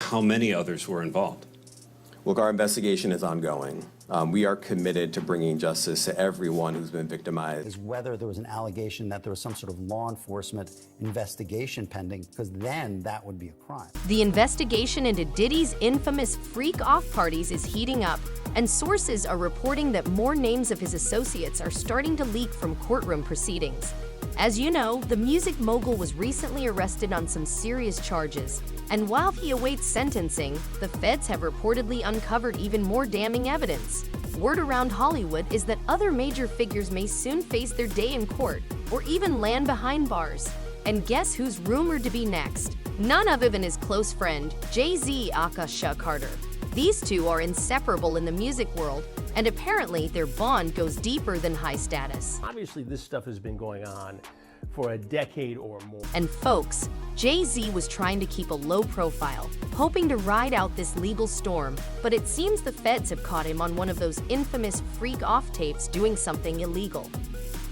how many others were involved? Look, our investigation is ongoing. We are committed to bringing justice to everyone who's been victimized. Is whether there was an allegation that there was some sort of law enforcement investigation pending, because then that would be a crime. The investigation into Diddy's infamous freak-off parties is heating up, and sources are reporting that more names of his associates are starting to leak from courtroom proceedings. As you know, the music mogul was recently arrested on some serious charges, and while he awaits sentencing, the feds have reportedly uncovered even more damning evidence. Word around Hollywood is that other major figures may soon face their day in court, or even land behind bars. And guess who's rumored to be next? None other than his close friend, Jay-Z aka Chuck Carter. These two are inseparable in the music world, and apparently their bond goes deeper than high status. Obviously, this stuff has been going on for a decade or more. And folks, Jay-Z was trying to keep a low profile, hoping to ride out this legal storm, but it seems the feds have caught him on one of those infamous freak-off tapes doing something illegal.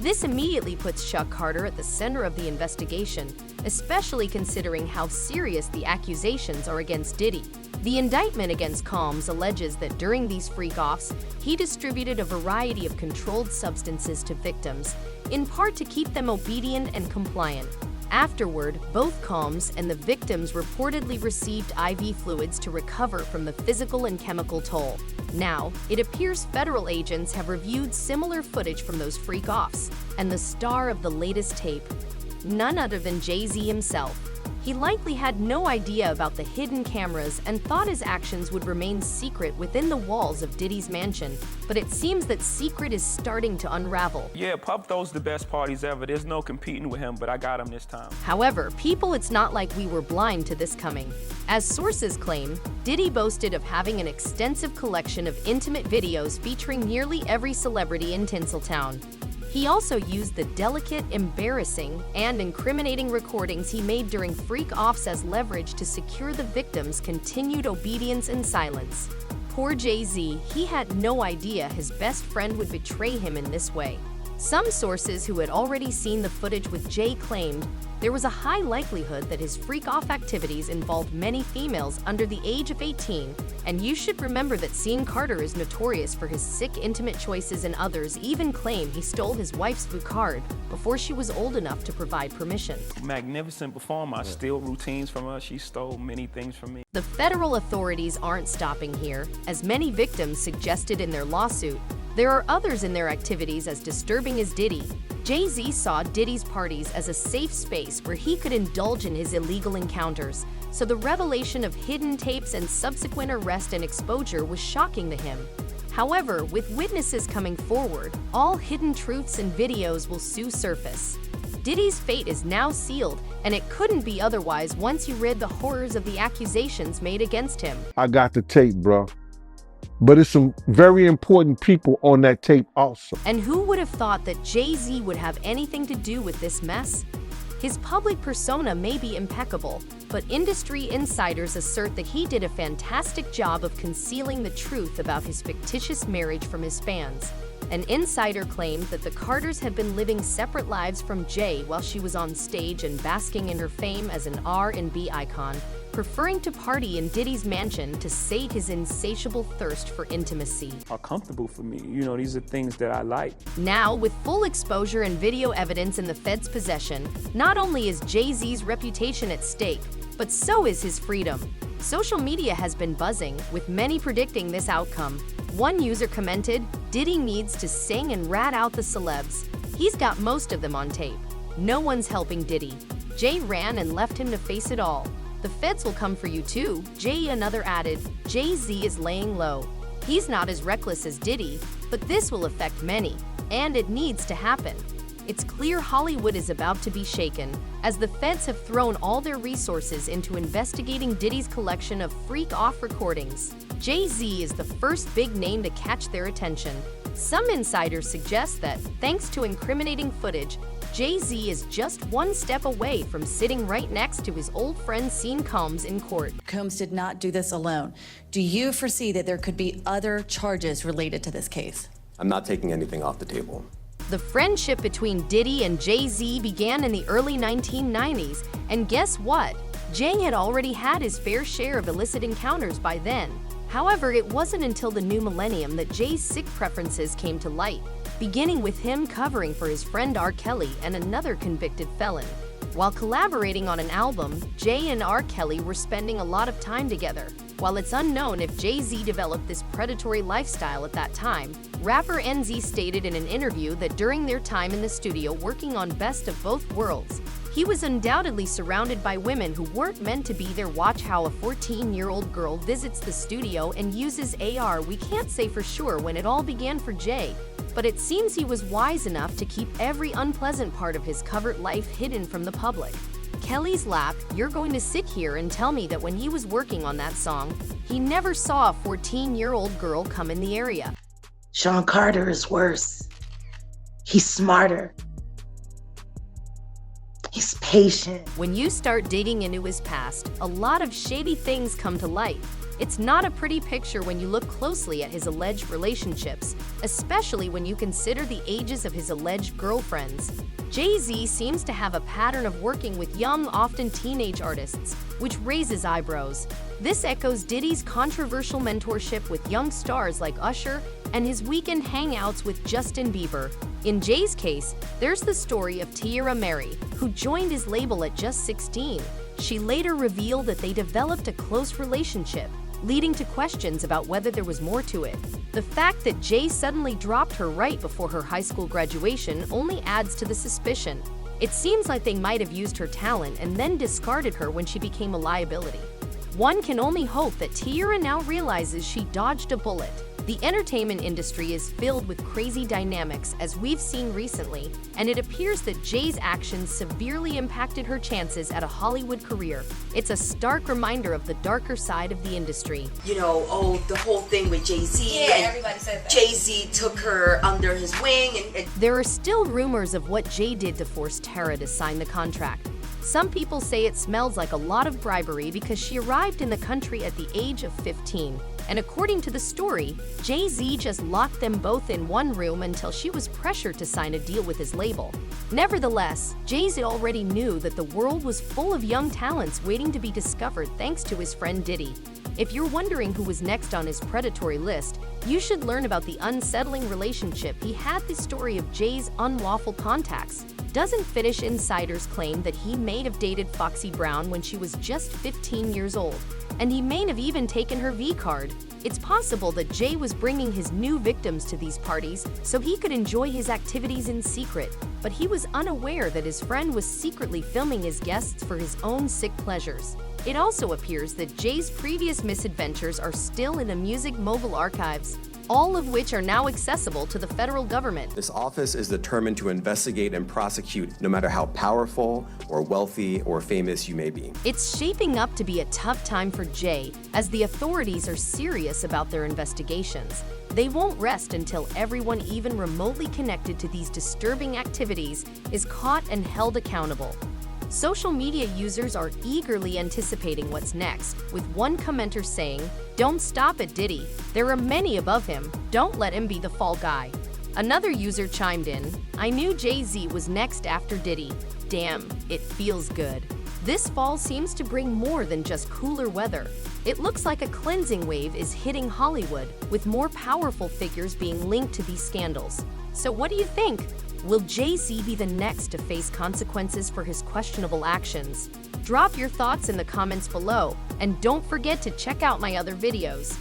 This immediately puts Chuck Carter at the center of the investigation, especially considering how serious the accusations are against Diddy. The indictment against Combs alleges that during these freak-offs, he distributed a variety of controlled substances to victims, in part to keep them obedient and compliant. Afterward, both Combs and the victims reportedly received IV fluids to recover from the physical and chemical toll. Now, it appears federal agents have reviewed similar footage from those freak-offs, and the star of the latest tape, none other than Jay-Z himself. He likely had no idea about the hidden cameras and thought his actions would remain secret within the walls of Diddy's mansion, but it seems that secret is starting to unravel. Yeah, Puff throws the best parties ever. There's no competing with him, but I got him this time. However, it's not like we were blind to this coming. As sources claim, Diddy boasted of having an extensive collection of intimate videos featuring nearly every celebrity in Tinseltown. He also used the delicate, embarrassing, and incriminating recordings he made during freak-offs as leverage to secure the victims' continued obedience and silence. Poor Jay-Z, he had no idea his best friend would betray him in this way. Some sources who had already seen the footage with Jay claimed there was a high likelihood that his freak-off activities involved many females under the age of 18, and you should remember that Sean Carter is notorious for his sick, intimate choices, and others even claim he stole his wife's Vucard before she was old enough to provide permission. Magnificent performer. I steal routines from her. She stole many things from me. The federal authorities aren't stopping here. As many victims suggested in their lawsuit, there are others in their activities as disturbing as Diddy. Jay-Z saw Diddy's parties as a safe space where he could indulge in his illegal encounters, so the revelation of hidden tapes and subsequent arrest and exposure was shocking to him. However, with witnesses coming forward, all hidden truths and videos will soon surface. Diddy's fate is now sealed, and it couldn't be otherwise once you read the horrors of the accusations made against him. I got the tape, bro. But it's some very important people on that tape also. And who would have thought that Jay-Z would have anything to do with this mess? His public persona may be impeccable, but industry insiders assert that he did a fantastic job of concealing the truth about his fictitious marriage from his fans. An insider claimed that the Carters had been living separate lives from Jay while she was on stage and basking in her fame as an R&B icon, preferring to party in Diddy's mansion to sate his insatiable thirst for intimacy. Are comfortable for me. You know, these are things that I like. Now, with full exposure and video evidence in the feds' possession, not only is Jay-Z's reputation at stake, but so is his freedom. Social media has been buzzing, with many predicting this outcome. One user commented, "Diddy needs to sing and rat out the celebs. He's got most of them on tape. No one's helping Diddy. Jay ran and left him to face it all. The feds will come for you too." Jay another added, "Jay-Z is laying low. He's not as reckless as Diddy, but this will affect many, and it needs to happen." It's clear Hollywood is about to be shaken, as the feds have thrown all their resources into investigating Diddy's collection of freak-off recordings. Jay-Z is the first big name to catch their attention. Some insiders suggest that, thanks to incriminating footage, Jay-Z is just one step away from sitting right next to his old friend Sean Combs in court. Combs did not do this alone. Do you foresee that there could be other charges related to this case? I'm not taking anything off the table. The friendship between Diddy and Jay-Z began in the early 1990s, and guess what? Jay had already had his fair share of illicit encounters by then. However, it wasn't until the new millennium that Jay's sick preferences came to light, beginning with him covering for his friend R. Kelly and another convicted felon. While collaborating on an album, Jay and R. Kelly were spending a lot of time together. While it's unknown if Jay-Z developed this predatory lifestyle at that time, rapper NZ stated in an interview that during their time in the studio working on Best of Both Worlds, he was undoubtedly surrounded by women who weren't meant to be there. Watch how a 14-year-old girl visits the studio and uses AR. We can't say for sure when it all began for Jay, but it seems he was wise enough to keep every unpleasant part of his covert life hidden from the public. Kelly's lap, you're going to sit here and tell me that when he was working on that song, he never saw a 14-year-old girl come in the area. Sean Carter is worse. He's smarter. He's patient. When you start digging into his past, a lot of shady things come to light. It's not a pretty picture when you look closely at his alleged relationships, especially when you consider the ages of his alleged girlfriends. Jay-Z seems to have a pattern of working with young, often teenage artists, which raises eyebrows. This echoes Diddy's controversial mentorship with young stars like Usher and his weekend hangouts with Justin Bieber. In Jay's case, there's the story of Tiara Mary, who joined his label at just 16. She later revealed that they developed a close relationship, leading to questions about whether there was more to it. The fact that Jay suddenly dropped her right before her high school graduation only adds to the suspicion. It seems like they might have used her talent and then discarded her when she became a liability. One can only hope that Tiara now realizes she dodged a bullet. The entertainment industry is filled with crazy dynamics, as we've seen recently, and it appears that Jay's actions severely impacted her chances at a Hollywood career. It's a stark reminder of the darker side of the industry. You know, the whole thing with Jay-Z. Yeah, everybody said that. Jay-Z took her under his wing. And there are still rumors of what Jay did to force Tara to sign the contract. Some people say it smells like a lot of bribery because she arrived in the country at the age of 15. And according to the story, Jay-Z just locked them both in one room until she was pressured to sign a deal with his label. Nevertheless, Jay-Z already knew that the world was full of young talents waiting to be discovered thanks to his friend Diddy. If you're wondering who was next on his predatory list, you should learn about the unsettling relationship he had. The story of Jay's unlawful contacts doesn't finish. Insiders claim that he may have dated Foxy Brown when she was just 15 years old, and he may have even taken her V-card. It's possible that Jay was bringing his new victims to these parties so he could enjoy his activities in secret, but he was unaware that his friend was secretly filming his guests for his own sick pleasures. It also appears that Jay's previous misadventures are still in the music mogul archives, all of which are now accessible to the federal government. This office is determined to investigate and prosecute no matter how powerful or wealthy or famous you may be. It's shaping up to be a tough time for Jay, as the authorities are serious about their investigations. They won't rest until everyone even remotely connected to these disturbing activities is caught and held accountable. Social media users are eagerly anticipating what's next, with one commenter saying, "Don't stop at Diddy. There are many above him. Don't let him be the fall guy." Another user chimed in, "I knew Jay-Z was next after Diddy. Damn, it feels good." This fall seems to bring more than just cooler weather. It looks like a cleansing wave is hitting Hollywood, with more powerful figures being linked to these scandals. So what do you think? Will Jay-Z be the next to face consequences for his questionable actions? Drop your thoughts in the comments below, and don't forget to check out my other videos.